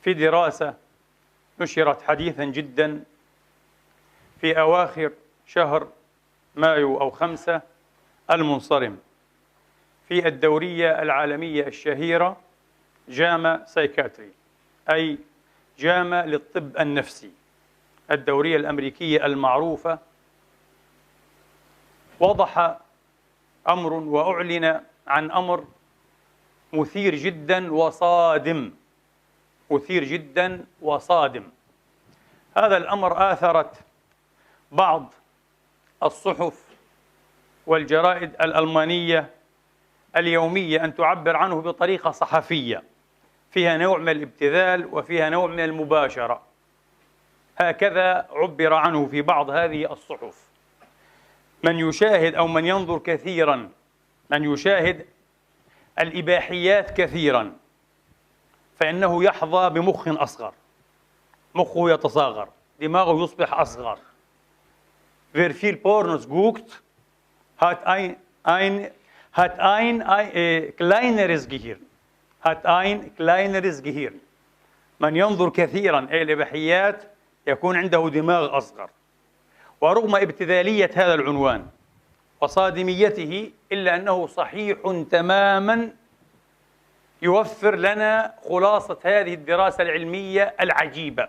في دراسة نشرت حديثا جدا في أواخر شهر مايو أو 5 المنصرم في الدورية العالمية الشهيرة جاما سايكاتري، أي جاما للطب النفسي، الدورية الأمريكية المعروفة. وضح أمر وأعلن عن أمر مثير جدا وصادم، مثير جدا وصادم. هذا الأمر آثرت بعض الصحف والجرائد الألمانية اليومية أن تعبر عنه بطريقة صحفية فيها نوع من الابتذال وفيها نوع من المباشرة، هكذا عبر عنه في بعض هذه الصحف. من يشاهد أو من ينظر كثيرا، من يشاهد الإباحيات كثيرا، فإنه يحظى بمخ أصغر، مخه يتصاغر، دماغه يصبح أصغر. Wer viel Pornos guckt, hat ein kleineres Gehirn. hat ein kleineres Gehirn. من ينظر كثيرا إلى الإباحيات يكون عنده دماغ أصغر. ورغم ابتذالية هذا العنوان وصادميته إلا أنه صحيح تماما، يوفر لنا خلاصة هذه الدراسة العلمية العجيبة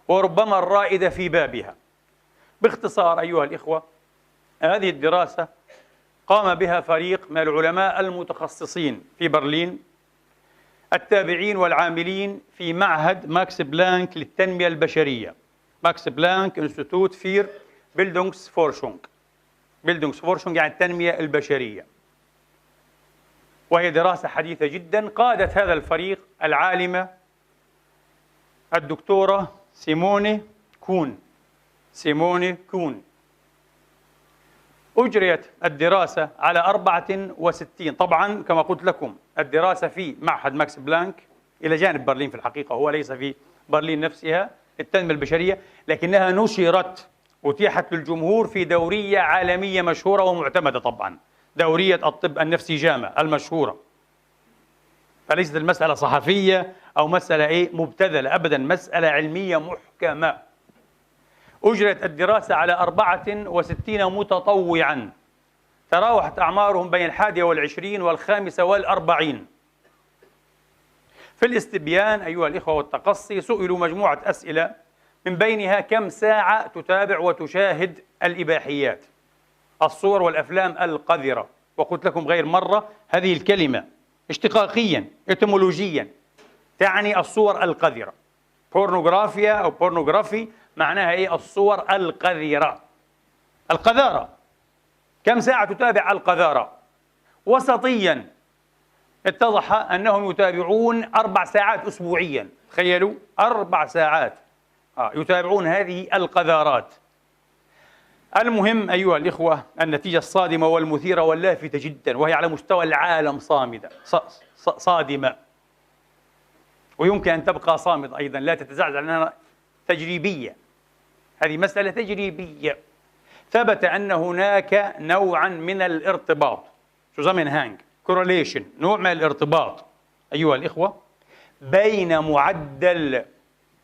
وربما الرائدة في بابها. باختصار أيها الإخوة، هذه الدراسة قام بها فريق من العلماء المتخصصين في برلين، التابعين والعاملين في معهد ماكس بلانك للتنمية البشرية، ماكس بلانك انستيتوت فير بيلدونغسفورشونغ. بيلدونغسفورشونغ يعني التنمية البشرية، وهي دراسة حديثة جدا. قادت هذا الفريق العالمة الدكتورة سيموني كون. أجريت الدراسة على 64، طبعا كما قلت لكم الدراسة في معهد ماكس بلانك إلى جانب برلين، في الحقيقة هو ليس في برلين نفسها التنمية البشرية، لكنها نشرت أتيحت للجمهور في دورية عالمية مشهورة ومعتمدة، طبعا دورية الطب النفسي جاما المشهورة. فليست المسألة صحفية أو مسألة مبتذلة، أبدا، مسألة علمية محكمة. أجرت الدراسة على 64 متطوعا تراوحت أعمارهم بين 21 و45. في الاستبيان أيها الإخوة والتقصي سئلوا مجموعة أسئلة، من بينها كم ساعة تتابع وتشاهد الإباحيات، الصور والأفلام القذرة. وقلت لكم غير مرة هذه الكلمة اشتقاقيا إتيمولوجيا تعني الصور القذرة. بورنوغرافيا أو بورنوغرافي معناها الصور القذرة، القذارة. كم ساعة تتابع القذارة؟ وسطيا اتضح أنهم يتابعون 4 ساعات أسبوعيا. تخيلوا 4 ساعات يتابعون هذه القذارات. المهم أيها الإخوة، النتيجة الصادمة والمثيرة واللافتة جدا، وهي على مستوى العالم صامدة صادمة، ويمكن أن تبقى صامدة أيضا، لا تتزعزع لأنها تجريبية. هذه مسألة تجريبية. ثبت أن هناك نوعا من الارتباط، زوزامنهانج كورليشن، نوع من الارتباط أيها الإخوة بين معدل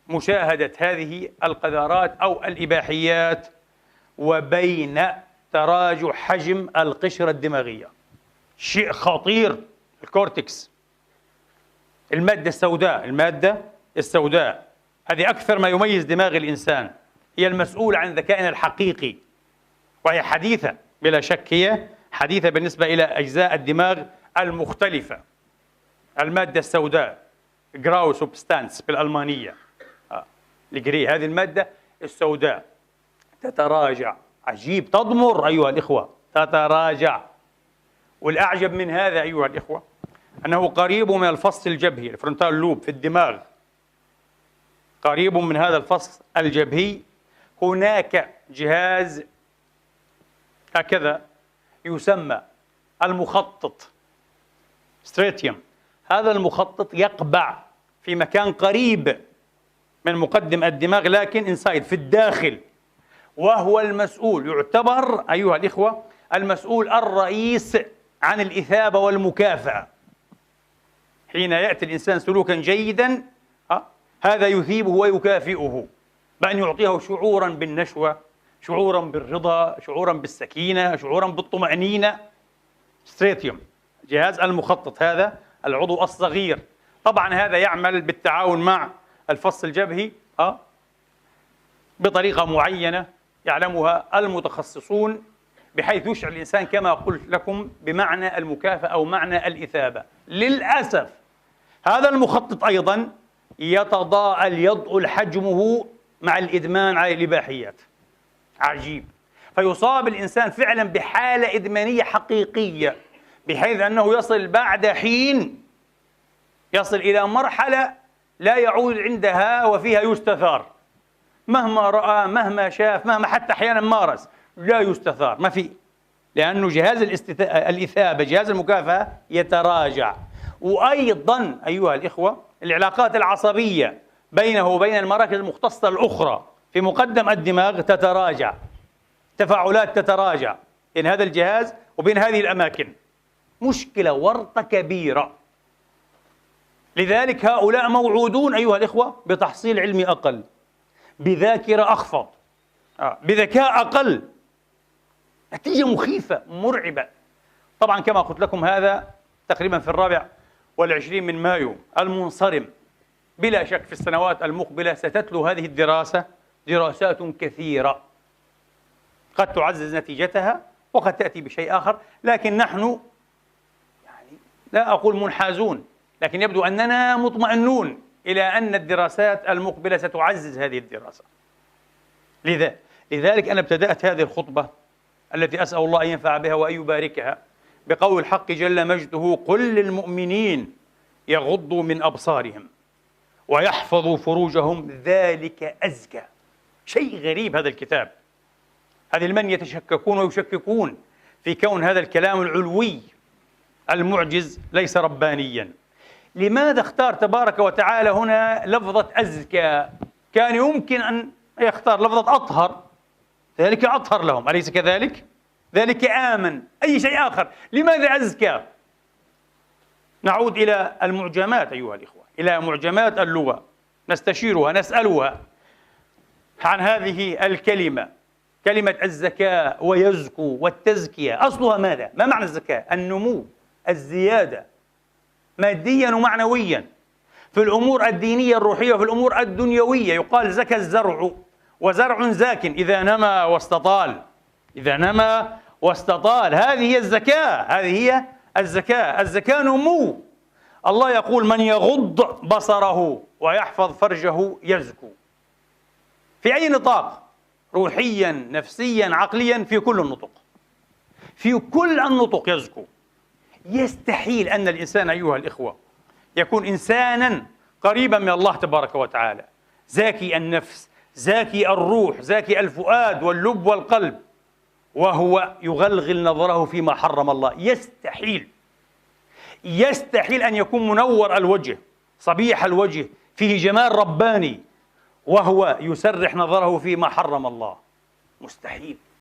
مشاهدة هذه القذارات أو الإباحيات وبين تراجع حجم القشرة الدماغية. شيء خطير. الكورتكس، المادة السوداء هذه أكثر ما يميز دماغ الإنسان، هي المسؤولة عن ذكائنا الحقيقي، وهي حديثة بلا شك، هي حديثة بالنسبة إلى أجزاء الدماغ المختلفة. المادة السوداء جراو سوبستانس بالألمانية، الجري، هذه المادة السوداء تتراجع. عجيب، تضمر أيها الإخوة، تتراجع. والأعجب من هذا أيها الإخوة أنه قريب من الفص الجبهي، الفرونتال لوب في الدماغ، قريب من هذا الفص الجبهي هناك جهاز هكذا يسمى المخطط ستريتيوم. هذا المخطط يقبع في مكان قريب من مقدم الدماغ، لكن انسايد في الداخل، وهو المسؤول، يعتبر أيها الإخوة المسؤول الرئيس عن الإثابة والمكافأة. حين يأتي الإنسان سلوكا جيدا، هذا يثيبه ويكافئه بأن يعطيه شعورا بالنشوة، شعورا بالرضا، شعورا بالسكينة، شعورا بالطمأنينة. ستريتيوم، جهاز المخطط، هذا العضو الصغير. طبعا هذا يعمل بالتعاون مع الفص الجبهي بطريقة معينة يعلمها المتخصصون، بحيث يشعر الإنسان كما قلت لكم بمعنى المكافأة أو معنى الإثابة. للأسف هذا المخطط أيضا يتضاءل، يضئل حجمه مع الإدمان على الإباحيات. عجيب. فيصاب الإنسان فعلا بحالة إدمانية حقيقية، بحيث أنه يصل بعد حين يصل إلى مرحلة لا يعود عندها وفيها يستثار، مهما رأى، مهما شاف، مهما حتى أحيانا مارس، لا يستثار، ما في، لأنه جهاز الإثابة، جهاز المكافأة يتراجع. وأيضا أيها الإخوة العلاقات العصبية بينه وبين المراكز المختصة الأخرى في مقدم الدماغ تتراجع، تفاعلات تتراجع بين هذا الجهاز وبين هذه الأماكن. مشكلة، ورطة كبيرة. لذلك هؤلاء موعودون أيها الإخوة بتحصيل علمي أقل، بذاكرة أخفض، بذكاء أقل. نتيجة مخيفة مرعبة. طبعا كما قلت لكم هذا تقريبا في 24 من مايو المنصرم. بلا شك في السنوات المقبلة ستتلو هذه الدراسة دراسات كثيرة قد تعزز نتيجتها وقد تأتي بشيء آخر، لكن نحن لا أقول منحازون، لكن يبدو أننا مطمئنون إلى أن الدراسات المقبلة ستعزز هذه الدراسة. لذلك أنا ابتدأت هذه الخطبة التي أسأل الله أن ينفع بها وأن يباركها بقول الحق جل مجده: قل للمؤمنين يغضوا من أبصارهم ويحفظوا فروجهم ذلك أزكى. شيء غريب هذا الكتاب. هذه من يتشككون ويشككون في كون هذا الكلام العلوي المعجز ليس ربانيا. لماذا اختار تبارك وتعالى هنا لفظة أزكى؟ كان يمكن أن يختار لفظة أطهر، ذلك أطهر لهم، أليس كذلك؟ ذلك آمن، أي شيء آخر. لماذا أزكى؟ نعود إلى المعجمات أيها الإخوة، إلى معجمات اللغة، نستشيرها، نسألها عن هذه الكلمة، كلمة الزكاة ويزكو والتزكية. أصلها ماذا؟ ما معنى الزكاة؟ النمو، الزيادة، ماديا ومعنويا، في الأمور الدينية الروحية وفي الأمور الدنيوية. يقال زكى الزرع، وزرع زاك إذا نمى واستطال، إذا نمى واستطال. هذه هي الزكاة، هذه هي الزكاة. الزكاة نمو. الله يقول: من يغض بصره ويحفظ فرجه يزكو. في أي نطاق؟ روحيا، نفسيا، عقليا، في كل النطق، في كل النطق يزكو. يستحيل أن الإنسان أيها الإخوة يكون إنسانا قريبا من الله تبارك وتعالى، زاكي النفس، زاكي الروح، زاكي الفؤاد واللب والقلب، وهو يغلغل نظره فيما حرم الله. يستحيل. يستحيل أن يكون منور الوجه، صبيح الوجه، فيه جمال رباني، وهو يسرح نظره فيما حرم الله. مستحيل.